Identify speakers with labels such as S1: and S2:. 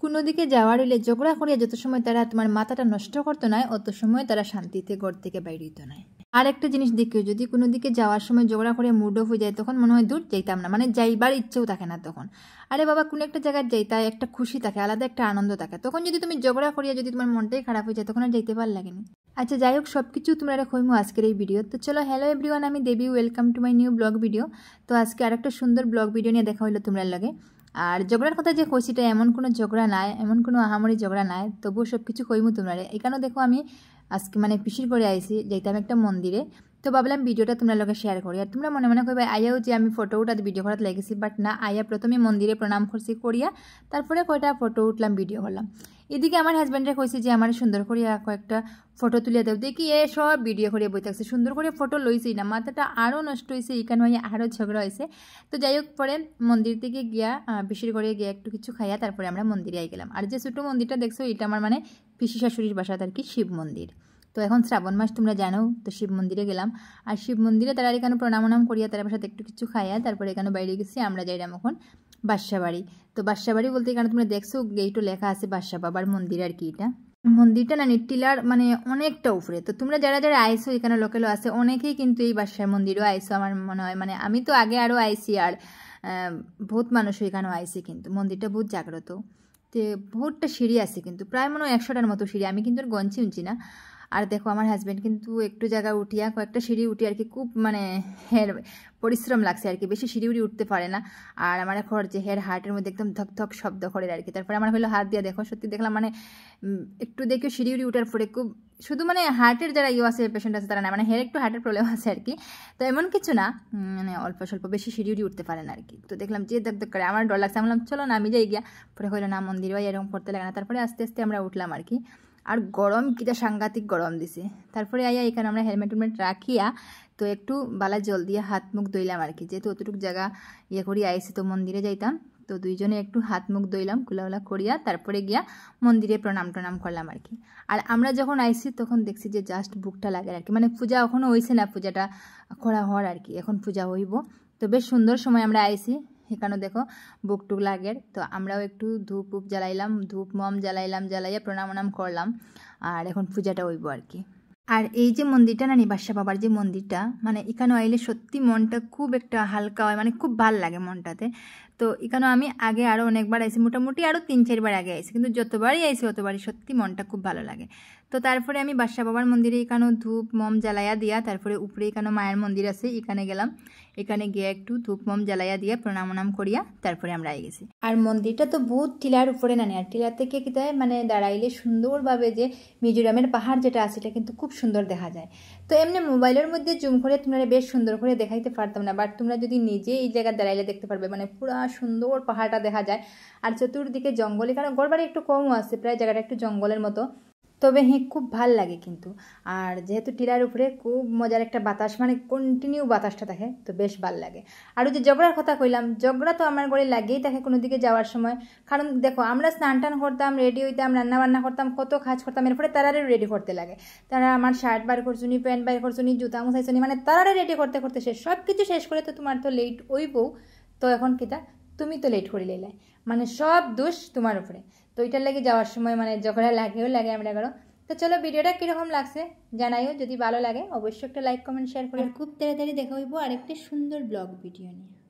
S1: কোনো দিকে যাওয়ার হইলে ঝগড়া করিয়া যত সময় তারা তোমার মাথাটা নষ্ট করতো না অত সময় তারা শান্তিতে ঘর থেকে বাইরে হইতো না। আর একটা জিনিস দেখিও, যদি কোনো দিকে যাওয়ার সময় ঝগড়া করে মুড অফ হয়ে যায় তখন মনে হয় দূর যাইতাম না, মানে যাইবার ইচ্ছেও থাকে না তখন। আরে বাবা কোনো একটা জায়গায় যাইতা একটা খুশি থাকে, আলাদা একটা আনন্দ থাকে। তখন যদি তুমি ঝগড়া করিয়া যদি তোমার মনটাই খারাপ হয়ে যায় তখন আর যাইতে ভালো লাগেনি। আচ্ছা যাই হোক, সব কিছু তোমরা কইমো আজকের এই ভিডিও। তো চলো, হ্যালো এভরিওয়ান, আমি Devi, welcome to my new blog video. তো আজকে আরেকটা সুন্দর ব্লগ ভিডিও নিয়ে দেখা হইলো তোমরা লাগে। আর ঝগড়ার কথা যে কইছিটা এমন কোনো ঝগড়া নাই, এমন কোনো আহামরি ঝগড়া নাই, তবুও সব কিছু কইমু তোমরা। এখানেও দেখো আমি আজকে মানে পিসির করে আইছি, যাইতাম একটা মন্দিরে। তো ভাবলাম ভিডিওটা তোমরা লোকে শেয়ার করি। আর তোমরা মনে মনে কইবা আয়াও যে আমি ফটো উঠাতে ভিডিও করাতে লেগেছি, বাট না, আয়া প্রথমে মন্দিরে প্রণাম করছি, করিয়া তারপরে কয়টা ফটো উঠলাম, ভিডিও করলাম। এদিকে আমার হাজব্যান্ডে কইছে যে আমার সুন্দর করিয়া কয়েকটা ফটো তুলিয়া দেব। দেখি এ সব ভিডিও করিয়া বই থাকছে, সুন্দর করে ফটো লইছি না, মাথাটা আরও নষ্ট হয়েছে, এখানে আরও ঝগড়া হয়েছে। তো যাই হোক, পরে মন্দির থেকে গিয়া পিসির ঘরে গিয়া একটু কিছু খাইয়া তারপরে আমরা মন্দিরে আই গেলাম। আর যে ছোটো মন্দিরটা দেখছো এটা আমার মানে পিসি শাশুড়ির বাসা আর কি, শিব মন্দির। তো এখন শ্রাবণ মাস তোমরা জানো, তো শিব মন্দিরে গেলাম। আর শিব মন্দিরে তারা এখানে প্রণাম করিয়া তার সাথে একটু কিছু খাইয়া তারপরে এখানে বাইরে গেছি। আমরা যাইলাম এখন বাসাবাড়ি। তো বাসাবাড়ি বলতে এখানে তোমরা দেখছো গেটও লেখা আছে বাসা বাবার মন্দির আর কি। এটা মন্দিরটা না টিলার মানে অনেকটা উপরে। তো তোমরা যারা যারা আইসো এখানে লোকেলও আছে অনেকেই কিন্তু এই বাসার মন্দিরও আইসো আমার মনে হয়। মানে আমি তো আগে আরও আইসি, আর বহুত মানুষ এখানেও আইসি, কিন্তু মন্দিরটা বহুত জাগ্রত। তো বহুতটা সিঁড়ি আছে, কিন্তু প্রায় মনে হয় 100টার মতো সিঁড়ি, আমি কিন্তু আর গঞ্চি উঞ্চি না। আর দেখো আমার হাজব্যান্ড কিন্তু একটু জায়গা উঠিয়া কয়েকটা সিঁড়ি উঠি আর কি, খুব মানে হের পরিশ্রম লাগছে আর কি, বেশি সিঁড়ি উঠি উঠতে পারে না। আর আমার এখন যে হের হার্টের মধ্যে একদম ধক ধক শব্দ করে আর কি। তারপরে আমার হলো হাত দিয়ে দেখো, সত্যি দেখলাম মানে একটু দেখে সিঁড়ি উঠি উঠার পরে খুব শুধু মানে হার্টের যারা আছে পেশেন্ট আছে তারা না, মানে হের একটু হার্টের প্রবলেম আছে আর কি। তো এমন কিছু না, মানে অল্প স্বল্প বেশি সিঁড়ি উঠতে পারে না আর কি। তো দেখলাম যে ধক ধক করে, আমার ডর লাগছে, আমি বললাম চলো না আমি যাই গিয়া। পরে হইলো না, মন্দির বা এরকম করতে লাগে না। তারপরে আস্তে আস্তে আমরা উঠলাম আর কি। আর গরম কিটা সাংঘাতিক গরম দিছে। তারপরে আইয়া এখানে আমরা হেলমেট রাখিয়া তো একটু বালা জল দিয়ে হাত মুখ ধুইলাম আর কি, যেহেতু অতটুকু জায়গা করি আইসি, তো মন্দিরে যাইতাম। তো দুইজনে একটু হাত মুখ ধুইলাম কুলাউলা করিয়া, তারপরে গিয়া মন্দিরে প্রণাম করলাম আর কি। আর আমরা যখন আইসি তখন দেখছি যে জাস্ট বুকটা লাগে আর কি, মানে পূজা এখনও হয়েছে না, পূজাটা করা হওয়ার আর কি, এখন পূজা হইব। তো বেশ সুন্দর সময় আমরা আইসি, এখানেও দেখো বুক টুক লাগের। তো আমরাও একটু ধূপ উপ জ্বালাইলাম, ধূপ মম জ্বালাইয়া প্রণাম করলাম। আর এখন পূজাটা হইব আর কি। আর এই যে মন্দিরটা না, বাসা বাবার যে মন্দিরটা, মানে এখানে আইলে সত্যি মনটা খুব একটা হালকা হয়, মানে খুব ভাল লাগে মনটাতে। তো এখানে আমি আগে আরও অনেকবার আইসি, মোটামুটি আরও 3-4 বার আগে আইসি, কিন্তু যতবারই আইসি অতবারই সত্যি মনটা খুব ভালো লাগে। তো তারপরে আমি বাসা বাবার মন্দিরে এখানেও ধূপ মম জ্বালাইয়া দিয়া, তারপরে উপরে এখানে মায়ের মন্দির আছে, এখানে গেলাম। এখানে গিয়ে একটু ধূপ মম জ্বালাইয়া দিয়া প্রণাম করিয়া তারপরে আমরা আই গেছি। আর মন্দিরটা তো বহুত টিলার উপরে না, আর টিলার থেকে কি তাই মানে দাঁড়াইলে সুন্দরভাবে যে মিজোরামের পাহাড় যেটা আছে এটা কিন্তু খুব সুন্দর দেখা যায়। তো এমনি মোবাইলের মধ্যে জুম করে তোমরা বেশ সুন্দর করে দেখাইতে পারতাম না, বাট তোমরা যদি নিজে এই জায়গায় দাঁড়াইলে দেখতে পারবে, মানে পুরো সুন্দর পাহাড়টা দেখা যায়। আর চতুর্দিকে জঙ্গল, এখানে ঘরবাড়ি একটু কমও আছে, প্রায় জায়গাটা একটু জঙ্গলের মতো। তবে হ্যাঁ খুব ভাল লাগে কিন্তু। আর যেহেতু টিলার উপরে খুব মজার একটা বাতাস, মানে কন্টিনিউ বাতাসটা থাকে, তো বেশ ভাল লাগে। আর ওই যে ঝগড়ার কথা কইলাম, ঝগড়া তো আমার ঘরে লাগেই থাকে কোনো দিকে যাওয়ার সময়। কারণ দেখো আমরা স্নান টান করতাম, রেডি হইতাম, রান্না বান্না করতাম, কত কাজ করতাম, এরপরে তারারে রেডি করতে লাগে। তারা আমার শার্ট বার করছুনি, প্যান্ট বার করছুনি, জুতা মুছাইছুনি, মানে তারারে রেডি করতে করতে শেষ, সব কিছু শেষ করে তো তোমার তো লেট হইবও। তো এখন কিতা তুমি তো লেট করে লেলাই, মানে সব দোষ তোমার উপরে। তো এটার লাগে যাওয়ার সময় মানে ঝগড়া লাগেও লাগে আমরা করো। তো চলো, ভিডিওটা কীরকম লাগছে জানাইও, যদি ভালো লাগে অবশ্যই একটা লাইক কমেন্ট শেয়ার করে। খুব তাড়াতাড়ি দেখা হইব আরেকটা সুন্দর ব্লগ ভিডিও নিয়ে।